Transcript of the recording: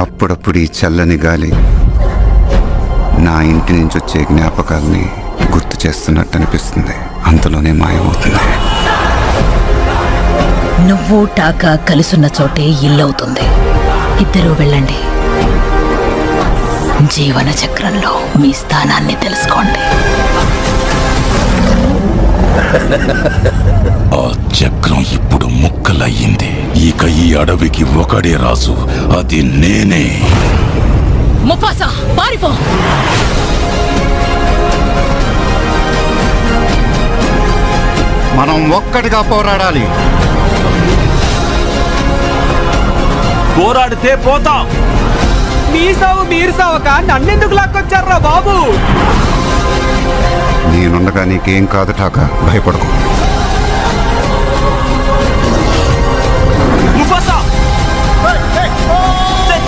అప్పుడప్పుడు ఈ చల్లని గాలి నా ఇంటి నుంచి వచ్చే జ్ఞాపకాల్ని గుర్తు చేస్తున్నట్టు అనిపిస్తుంది. అంతలోనే మాయమవుతుంది. నువ్వు టాకా కలుసున్న చోటే ఇల్లవుతుంది. ఇద్దరూ వెళ్ళండి. జీవన చక్రంలో మీ స్థానాన్ని తెలుసుకోండి. ఆ చక్రం ఇప్పుడు ముక్కలయ్యింది. ఇక ఈ అడవికి ఒకడే రాజు, అది నేనే. ముఫాసా, పారిపో! మనం ఒక్కటిగా పోరాడాలి. పోరాడితే పోతాం. మీ సావు మీరు సావక నన్నెందుకు లాక్కొచ్చారా బాబు? నేనుండగా నీకేం కాదు టాకా, భయపడకు.